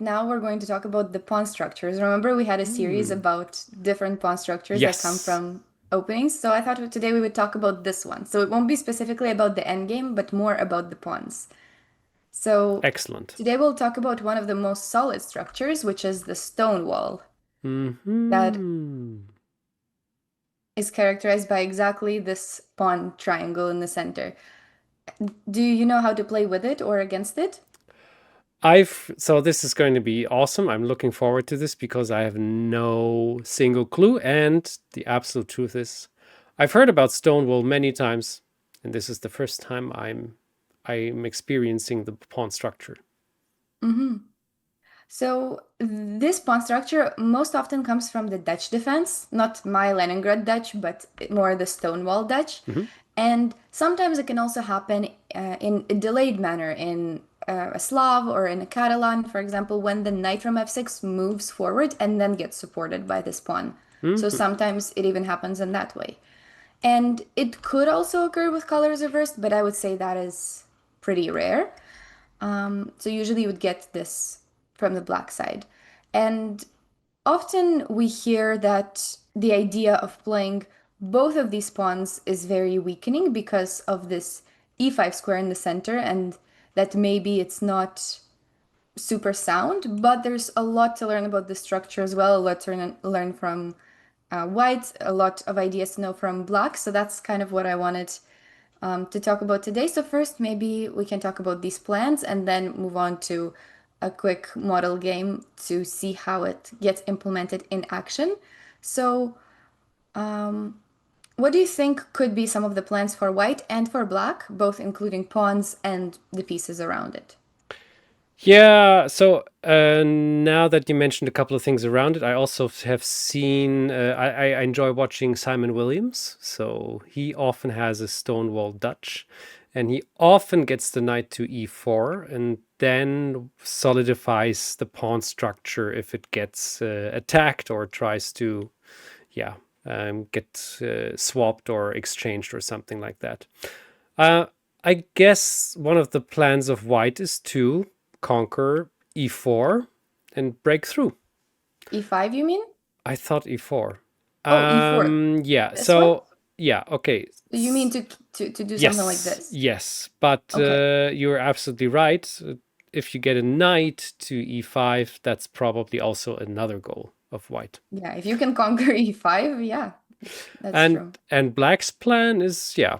now we're going to talk about the pawn structures. Remember, we had a series Hmm. about different pawn structures that come Yes. from openings. So I thought today we would talk about this one. So it won't be specifically about the endgame, but more about the pawns. So Excellent. today we'll talk about one of the most solid structures, which is the Stonewall, that Hmm. is characterized by exactly this pawn triangle in the center. Do you know how to play with it or against it? So this is going to be awesome. I'm looking forward to this because I have no single clue. And the absolute truth is, I've heard about Stonewall many times, and this is the first time I'm experiencing the pawn structure. Mm-hmm. So this pawn structure most often comes from the Dutch defense, not my Leningrad Dutch, but more the Stonewall Dutch. Hmm. And sometimes it can also happen in a delayed manner in a Slav or in a Catalan, for example, when the knight from f6 moves forward and then gets supported by this pawn. So Hmm. sometimes it even happens in that way. And it could also occur with colors reversed, but I would say that is pretty rare. So usually you would get this from the black side. And often we hear that the idea of playing both of these pawns is very weakening because of this e5 square in the center, and that maybe it's not super sound, but there's a lot to learn about the structure as well, a lot to learn from white, a lot of ideas to know from black. So that's kind of what I wanted to talk about today. So first, maybe we can talk about these plans and then move on to a quick model game to see how it gets implemented in action. So, what do you think could be some of the plans for white and for black, both including pawns and the pieces around it? Yeah, so now that you mentioned a couple of things around it, I also have seen, I enjoy watching Simon Williams. So he often has a Stonewall Dutch, and he often gets the knight to e4 and then solidifies the pawn structure if it gets attacked or tries to, yeah, get swapped or exchanged or something like that. Uh, I guess one of the plans of white is to conquer e4 and break through. E5, you mean? I thought e4. Oh, E4. Yeah. This one? So yeah. Okay. You mean to do something like Yes. this? Yes. But Okay. you're absolutely right. If you get a knight to e5, that's probably also another goal of white. Yeah, if you can conquer E5, yeah, that's And true. and black's plan is, yeah,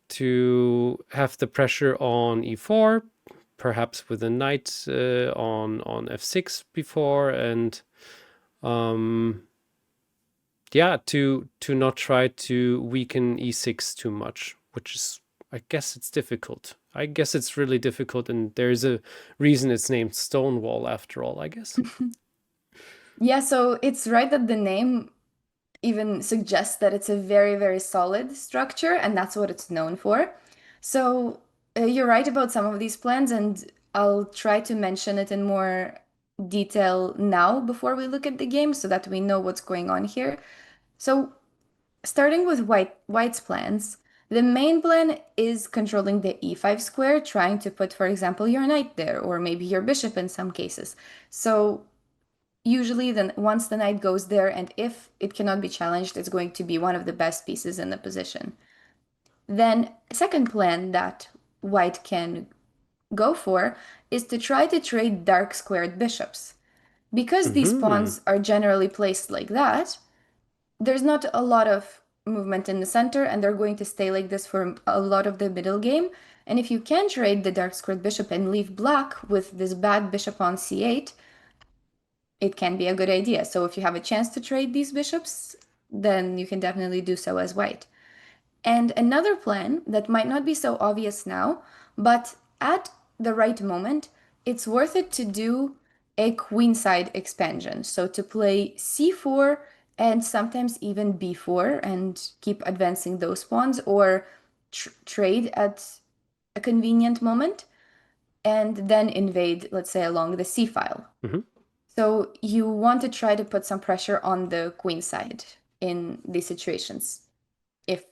to have the pressure on e4, perhaps with a knight on f6 before, and um, yeah, to not try to weaken e6 too much, which is, I guess it's difficult. I guess it's really difficult, and there's a reason it's named Stonewall after all, I guess. Yeah, so it's right that the name even suggests that it's a very, very solid structure, and that's what it's known for. So you're right about some of these plans, and I'll try to mention it in more detail now before we look at the game so that we know what's going on here. So starting with white's plans, the main plan is controlling the e5 square, trying to put, for example, your knight there, or maybe your bishop in some cases. So usually then once the knight goes there, and if it cannot be challenged, it's going to be one of the best pieces in the position. Then a second plan that white can go for is to try to trade dark squared bishops. Because these Hmm. pawns are generally placed like that, there's not a lot of movement in the center, and they're going to stay like this for a lot of the middle game. And if you can trade the dark squared bishop and leave black with this bad bishop on c8, it can be a good idea. So if you have a chance to trade these bishops, then you can definitely do so as white. And another plan that might not be so obvious now, but at the right moment, it's worth it to do a queenside expansion. So to play c4 and sometimes even b4 and keep advancing those pawns, or trade at a convenient moment and then invade, let's say, along the c file. Hmm. So you want to try to put some pressure on the queen side in these situations, if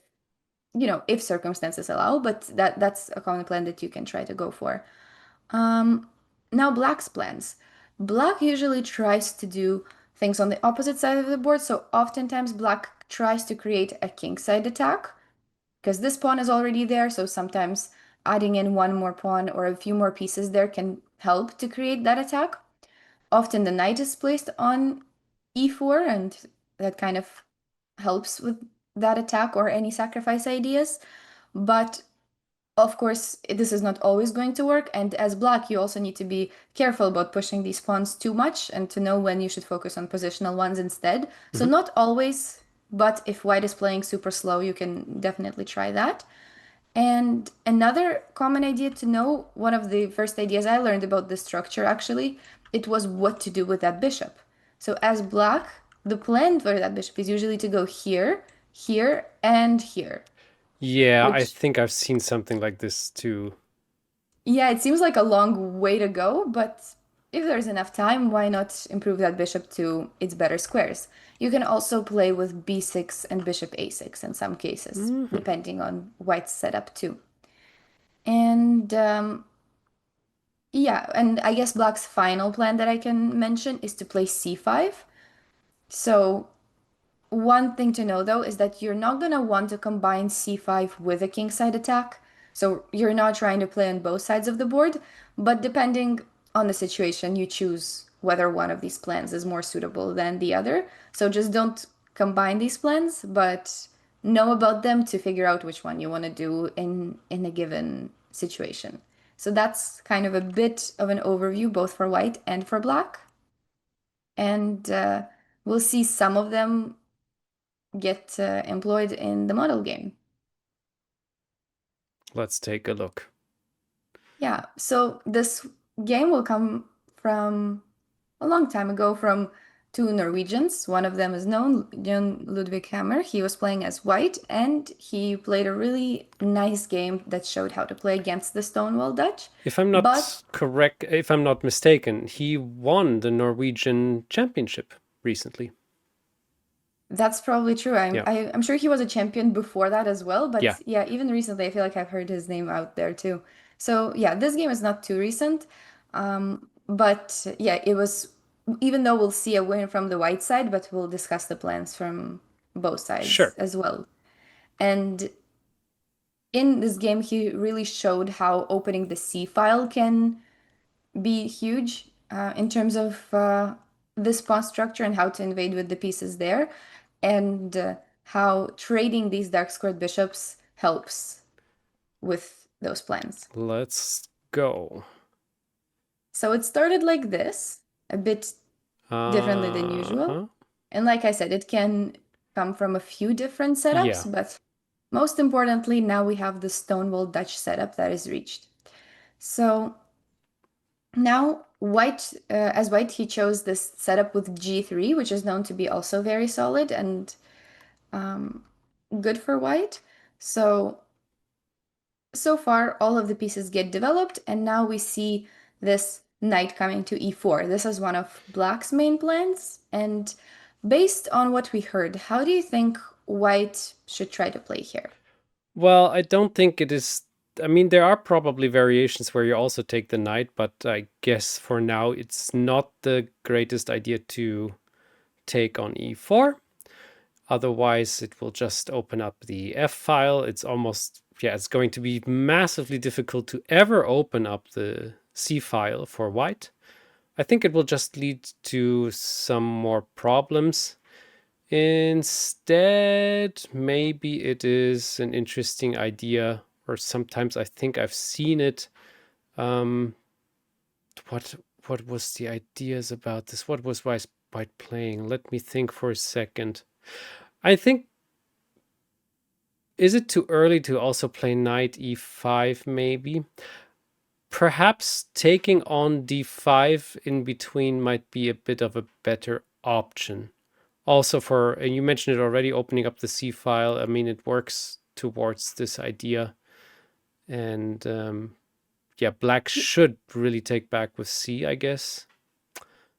if circumstances allow, but that's a common plan that you can try to go for. Um, Now black's plans. Black usually tries to do things on the opposite side of the board. So oftentimes black tries to create a kingside attack because this pawn is already there. So sometimes adding in one more pawn or a few more pieces there can help to create that attack. Often the knight is placed on e4, and that kind of helps with that attack or any sacrifice ideas. But of course, this is not always going to work. And as black, you also need to be careful about pushing these pawns too much and to know when you should focus on positional ones instead. So Mhm. not always, but if white is playing super slow, you can definitely try that. And another common idea to know, one of the first ideas I learned about this structure actually, it was what to do with that bishop. So as black, the plan for that bishop is usually to go here, here, and here, Yeah, I which, think I've seen something like this too. yeah, it seems like a long way to go, but if there's enough time, why not improve that bishop to its better squares? You can also play with b6 and bishop a6 in some cases, Mhm. depending on white's setup too. And yeah, and I guess Black's final plan that I can mention is to play c5. So one thing to know though is that you're not gonna want to combine c5 with a kingside attack. So you're not trying to play on both sides of the board, but depending on the situation, you choose whether one of these plans is more suitable than the other. So just don't combine these plans, but know about them to figure out which one you want to do in a given situation. So that's kind of a bit of an overview both for white and for black. And we'll see some of them get employed in the model game. Let's take a look. Yeah, so this game will come from a long time ago from two Norwegians. One of them is known, Jon Ludvig Hammer. He was playing as white, and he played a really nice game that showed how to play against the Stonewall Dutch. If I'm But not correct, if I'm not mistaken, he won the Norwegian championship recently. that's probably true. Yeah. I'm sure he was a champion before that as well, Yeah. but yeah, even recently I feel like I've heard his name out there too. So yeah, this game is not too recent. But yeah, it was, even though we'll see a win from the white side, but we'll discuss the plans from both sides Sure. as well. And in this game, he really showed how opening the C file can be huge in terms of this pawn structure and how to invade with the pieces there, and how trading these dark squared bishops helps with those plans. Let's go. So it started like this, a bit differently than usual. Uh-huh. And like I said, it can come from a few different Yeah. setups, but most importantly, now we have the Stonewall Dutch setup that is reached. So now, as white, he chose this setup with g3, which is known to be also very solid and um, good for white. So far, all of the pieces get developed, and now we see this knight coming to e4. This is one of black's main plans, and based on what we heard, how do you think white should try to play here? Well, I don't think it is. I mean, there are probably variations where you also take the knight, but I guess for now it's not the greatest idea to take on e4. Otherwise, it will just open up the F file. It's almost, yeah, it's going to be massively difficult to ever open up the C file for white. I think it will just lead to some more problems. Instead, maybe it is an interesting idea, or sometimes I think I've seen it. Um, what what was the ideas about this? What was white playing? Let me think for a second. I think, is it too early to also play knight e5 maybe? Perhaps taking on d5 in between might be a bit of a better option. Also for, and you mentioned it already, opening up the C file. I mean, it works towards this idea. And yeah, black should really take back with C, I guess.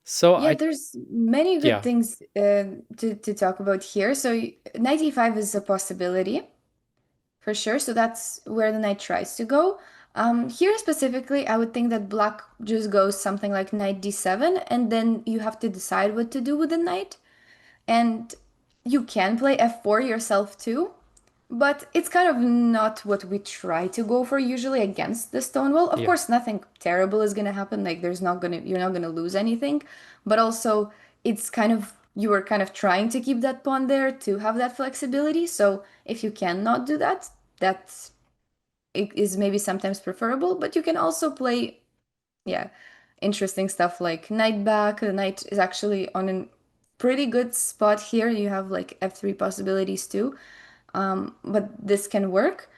So Yeah, I, there's many good yeah, things to talk about here. So knight e5 is a possibility. For sure. So that's where the knight tries to go. Here specifically, I would think that black just goes something like knight d7, and then you have to decide what to do with the knight. And you can play f4 yourself too, but it's kind of not what we try to go for usually against the Stonewall. Of Yeah. course, nothing terrible is gonna happen, like you're not gonna lose anything, but also it's kind of you were kind of trying to keep that pawn there to have that flexibility. So if you cannot do that, that it is maybe sometimes preferable, but you can also play, yeah, interesting stuff like knight back. The knight is actually on a pretty good spot here. You have like f3 possibilities too, but this can work.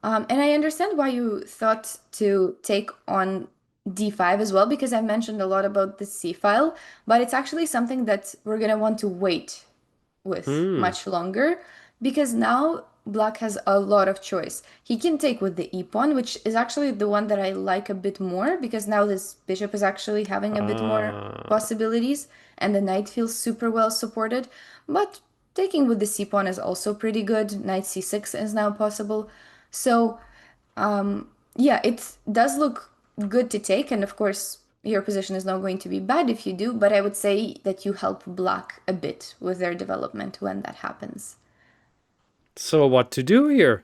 And I understand why you thought to take on d5 as well, because I mentioned a lot about the c file, but it's actually something that we're gonna want to wait with Hmm. much longer because now black has a lot of choice. He can take with the e pawn, which is actually the one that I like a bit more because now this bishop is actually having a bit more Ah. possibilities and the knight feels super well supported. But taking with the c pawn is also pretty good. Knight c6 is now possible. So yeah, it does look good to take, and of course, your position is not going to be bad if you do, but I would say that you help black a bit with their development when that happens. So what to do here?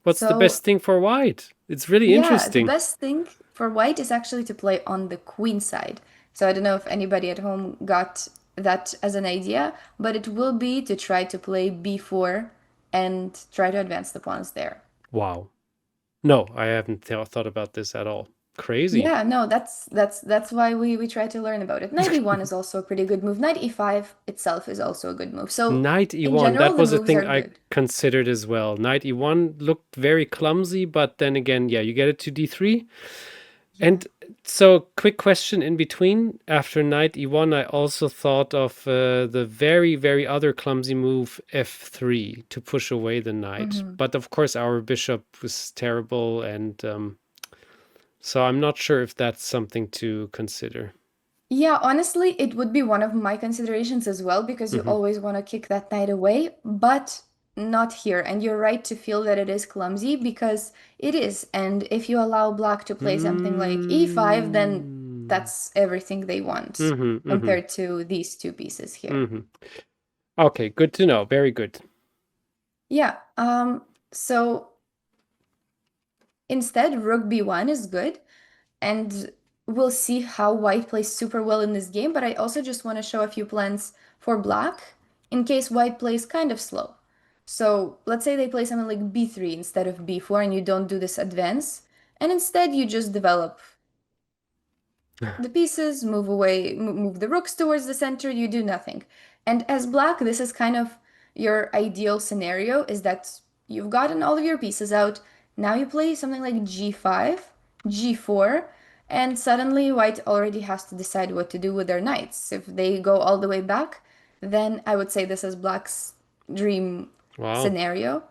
What's the So, best thing for white? It's really yeah, the interesting. best thing for white is actually to play on the queen side. So, I don't know if anybody at home got that as an idea, but it will be to try to play b4 and try to advance the pawns there. Wow. No, I haven't thought about this at all. Crazy. Yeah, no, that's why we try to learn about it. Knight e1 is also a pretty good move. Knight e5 itself is also a good move. So Knight in e1, general, that the was a moves thing are I good. considered as well. Knight e1 looked very clumsy, but then again, yeah, you get it to d3. Yeah. And so, quick question in between. After knight e1, I also thought of the very, very other clumsy move f3 to push away the knight. Hmm. But of course, our bishop was terrible, and so I'm not sure if that's something to consider. Yeah, honestly, it would be one of my considerations as well because you Hmm. always want to kick that knight away, but not here. And you're right to feel that it is clumsy because it is. And if you allow black to play something like e5, then Mm. that's everything they want Hmm. Hmm. compared to these two pieces here. Hmm. Okay, good to know. Very good. Yeah, so instead, rook b1 is good, and we'll see how white plays super well in this game, but I also just want to show a few plans for black in case white plays kind of slow. So let's say they play something like b3 instead of b4 and you don't do this advance, and instead you just develop the pieces, move away, move the rooks towards the center, you do nothing. And as black, this is kind of your ideal scenario is that you've gotten all of your pieces out. Now you play something like g5, g4, and suddenly white already has to decide what to do with their knights. If they go all the way back, then I would say this is black's dream Wow. scenario,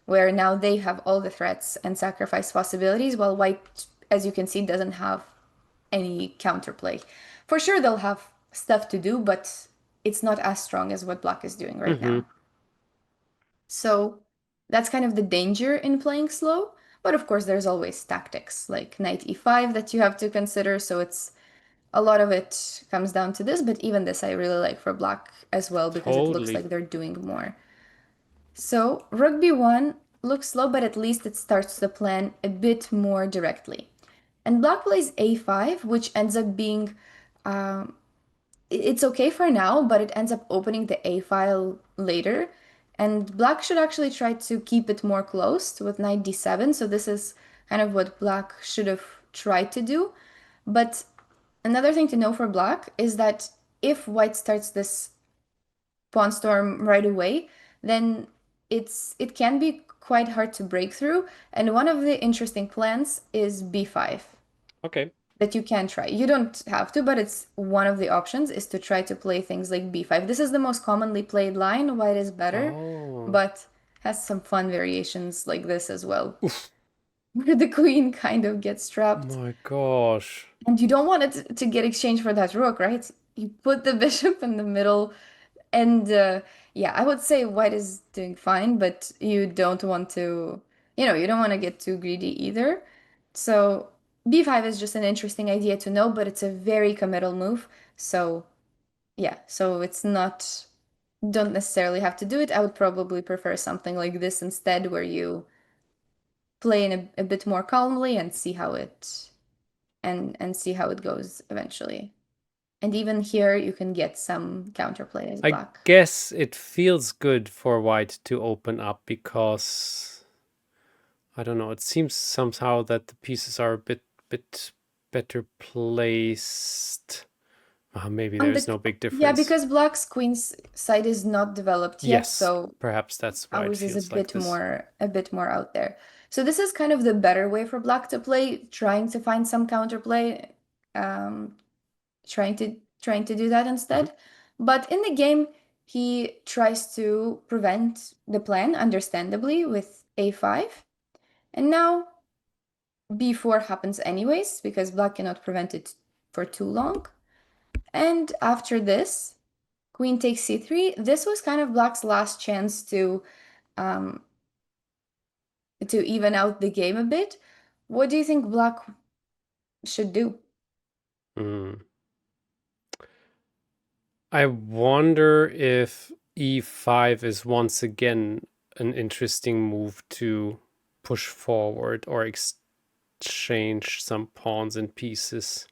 where now they have all the threats and sacrifice possibilities, while white, as you can see, doesn't have any counterplay. For sure, they'll have stuff to do, but it's not as strong as what black is doing right Hmm. now. So that's kind of the danger in playing slow. But of course, there's always tactics like knight e5 that you have to consider. So it's a lot of it comes down to this, but even this I really like for black as well because it looks Totally. like they're doing more. So rook b1 looks slow, but at least it starts the plan a bit more directly. And black plays a5, which ends up being it's okay for now, but it ends up opening the A file later. And black should actually try to keep it more closed with knight d7. So this is kind of what black should have tried to do. But another thing to know for black is that if white starts this pawn storm right away, then it can be quite hard to break through. And one of the interesting plans is b5 Okay. that you can try. You don't have to, but it's one of the options is to try to play things like b5. This is the most commonly played line. White is better, Oh. but has some fun variations like this as well, where the queen kind of gets trapped. My gosh. And you don't want it to get exchanged for that rook, right? You put the bishop in the middle, and yeah, I would say white is doing fine, but you don't want to, you don't want to get too greedy either. So b5 is just an interesting idea to know, but it's a very committal move. So yeah, so it's not, don't necessarily have to do it. I would probably prefer something like this instead, where you play in a bit more calmly and see how it and see how it goes eventually. And even here you can get some counterplay as I black. guess it feels good for white to open up because I don't know, it seems somehow that the pieces are a bit better placed. Maybe there's no big Yeah, difference. because black's queen's side is not developed yet, Yes, so perhaps that's why it ours is feels like this. a bit more out there. So this is kind of the better way for black to play, trying to find some counterplay, um, trying to do that Mhm. instead. But in the game, he tries to prevent the plan, understandably, with a5. And now b4 happens anyways, because black cannot prevent it for too long. And after this, queen takes c3. This was kind of black's last chance um, to even out the game a bit. What do you think black should do? Mm. I wonder if e5 is once again an interesting move to push forward or exchange some pawns and pieces.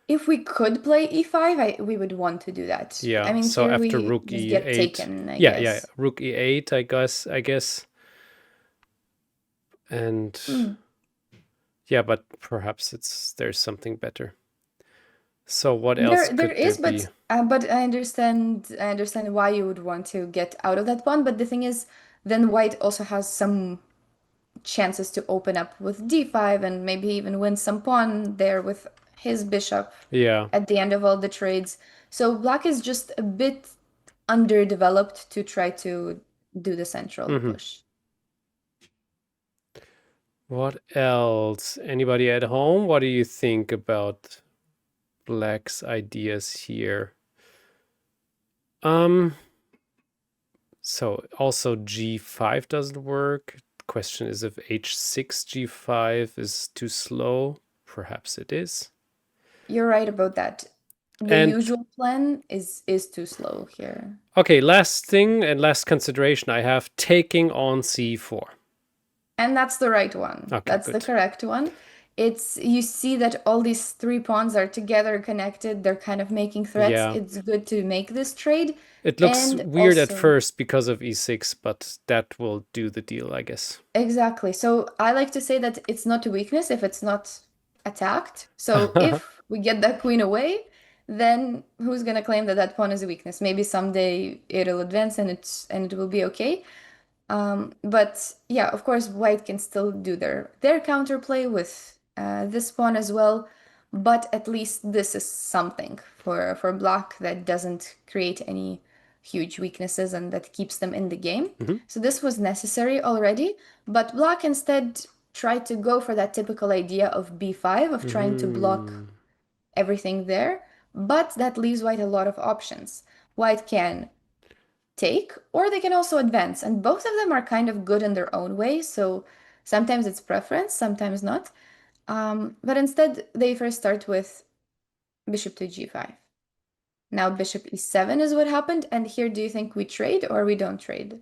If we could play e5, we would want to do that. I Yeah, mean, so here after we rook just get e8. taken, I Yeah, guess. rook e8, I guess. And Hmm. yeah, but perhaps there's something better. So what else There could there is, be? but I understand why you would want to get out of that pawn. But the thing is, then white also has some chances to open up with d5 and maybe even win some pawn there with his bishop Yeah. at the end of all the trades. So black is just a bit underdeveloped to try to do the central Hmm. push. What else? Anybody at home? What do you think about Black's ideas here? Um, so also g5 doesn't work. Question is if h6 g5 is too slow. Perhaps it is. You're right about that. The And usual plan is too slow here. okay, last thing and last consideration I have taking on c4. And that's the right one. Okay, That's the good. correct one. It's you see that all these three pawns are together connected. They're kind of making threats. Yeah. It's good to make this trade. It looks And weird at also, first because of e6, but that will do the deal, I guess. exactly. So I like to say that it's not a weakness if it's not attacked. So if we get that queen away, then who's gonna claim that that pawn is a weakness? Maybe someday it'll advance and it will be okay. But yeah, of course, white can still do their counterplay with this pawn as well. But at least this is something for black that doesn't create any huge weaknesses and that keeps them in the game. Hmm. So this was necessary already, but black instead tried to go for that typical idea of b5, of trying to block Hmm. everything there, but that leaves white a lot of options. White can take, or they can also advance. And both of them are kind of good in their own way. So sometimes it's preference, sometimes not. But instead, they first start with bishop to g5. Now bishop e7 is what happened. And here, do you think we trade or we don't trade?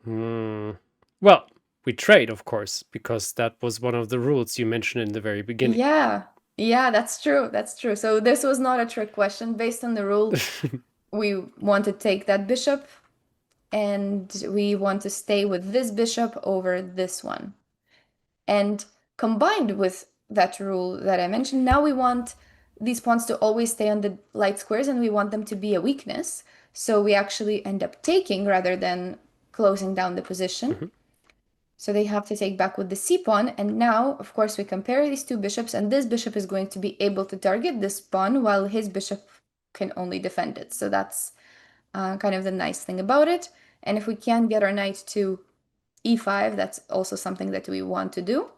Hmm. Well, we trade, of course, because that was one of the rules you mentioned in the very beginning. Yeah, yeah, that's true. That's true. So this was not a trick question. Based on the rule, we want to take that bishop and we want to stay with this bishop over this one. And combined with that rule that I mentioned, now we want these pawns to always stay on the light squares and we want them to be a weakness. So we actually end up taking rather than closing down the position. Mhm. So they have to take back with the c pawn. And now, of course, we compare these two bishops, and this bishop is going to be able to target this pawn while his bishop can only defend it. So that's kind of the nice thing about it. And if we can get our knight to e5, that's also something that we want to do.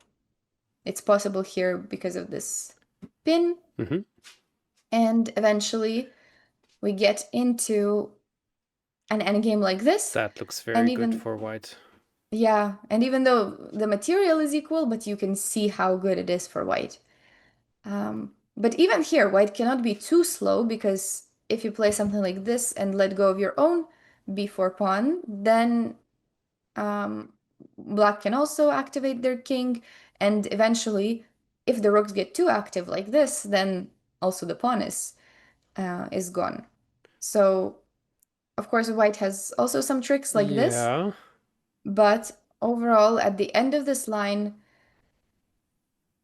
It's possible here because of this pin. Mhm. And eventually we get into an endgame like this. That looks And very good even, for white. Yeah, and even though the material is equal, but you can see how good it is for white. But even here, white cannot be too slow because if you play something like this and let go of your own b4 pawn, then um, black can also activate their king, and eventually, if the rooks get too active like this, then also the pawn is gone. So, of course, white has also some tricks like this, Yeah. but overall, at the end of this line,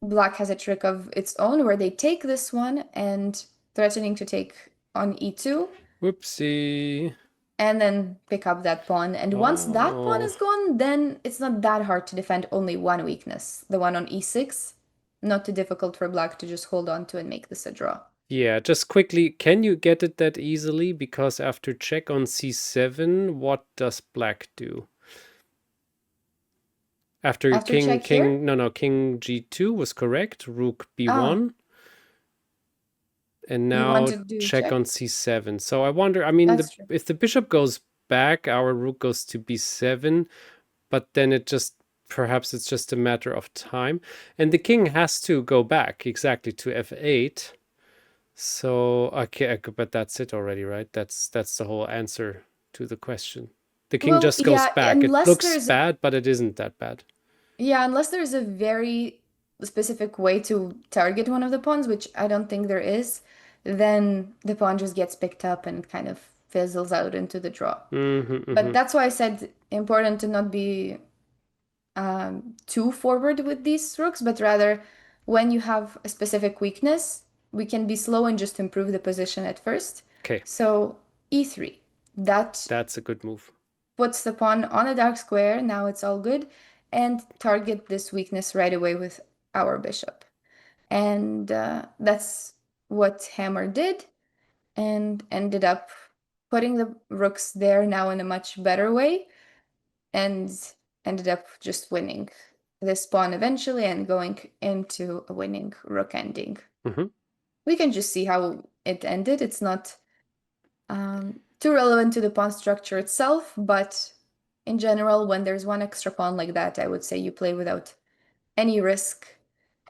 black has a trick of its own where they take this one and threatening to take on e2 Whoopsie. and then pick up that pawn. And once that pawn Oh. is gone, then it's not that hard to defend only one weakness, the one on e6. Not too difficult for black to just hold on to and make this a draw. Yeah, just quickly, can you get it that easily? Because after check on c7, what does black do? After After check here, king g2 was correct, rook ah, b1, and you want now to do check check? on c7. So I wonder, I mean, That's true. if the bishop goes back, our rook goes to b7, but then perhaps it's just a matter of time. And the king has to go back exactly to f8. So, okay, but that's it already, right? That's the whole answer to the question. The king Well, just goes yeah, back. It unless looks there's bad, but it isn't that bad. yeah, unless there's a very specific way to target one of the pawns, which I don't think there is, then the pawn just gets picked up and kind of fizzles out into the draw. But Mm-hmm. that's why I said important to not be too forward with these rooks, but rather when you have a specific weakness, we can be slow and just improve the position at first. Okay, So e3, that that's a good move. puts the pawn on a dark square. Now it's all good. And target this weakness right away with our bishop. And that's what Hammer did and ended up putting the rooks there now in a much better way and ended up just winning this pawn eventually and going into a winning rook ending. Hmm. We can just see how it ended. It's not too relevant to the pawn structure itself, but in general, when there's one extra pawn like that, I would say you play without any risk.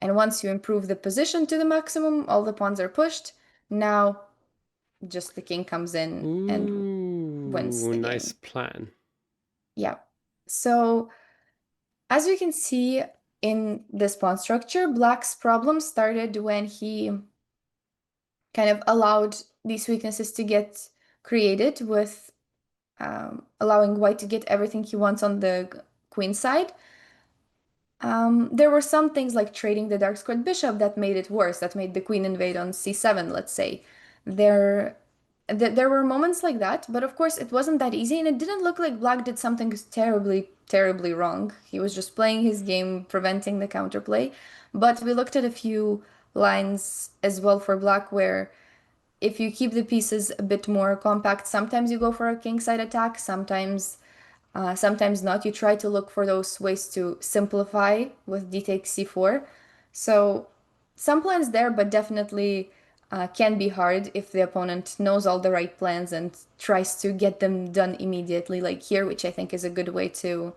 And once you improve the position to the maximum, all the pawns are pushed. Now, just the king comes in and wins Ooh, the nice game. plan. Yeah. So, as you can see in this pawn structure, Black's problem started when he kind of allowed these weaknesses to get created with allowing white to get everything he wants on the queen side. There were some things like trading the dark squared bishop that made it worse, that made the queen invade on c7, let's say. There, there were moments like that, but of course it wasn't that easy, and it didn't look like Black did something terribly, terribly wrong. He was just playing his game, preventing the counterplay. But we looked at a few lines as well for Black where if you keep the pieces a bit more compact, sometimes you go for a kingside attack, sometimes not. You try to look for those ways to simplify with d takes c4. So some plans there, but definitely can be hard if the opponent knows all the right plans and tries to get them done immediately, like here, which I think is a good way to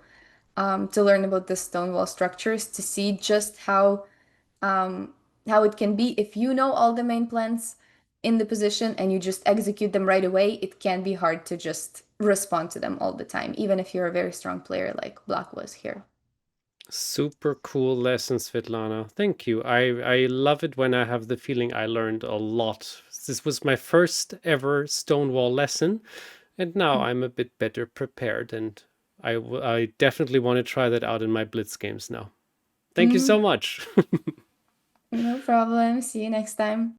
learn about the Stonewall structures to see just um, how it can be if you know all the main plans in the position and you just execute them right away. It can be hard to just respond to them all the time, even if you're a very strong player like Black was here. Super cool lesson, Svetlana. Thank you. I love it when I have the feeling I learned a lot. This was my first ever Stonewall lesson, and now I'm a bit better prepared, and I definitely want to try that out in my Blitz games now. Thank you so Mhm. much. No problem. See you next time.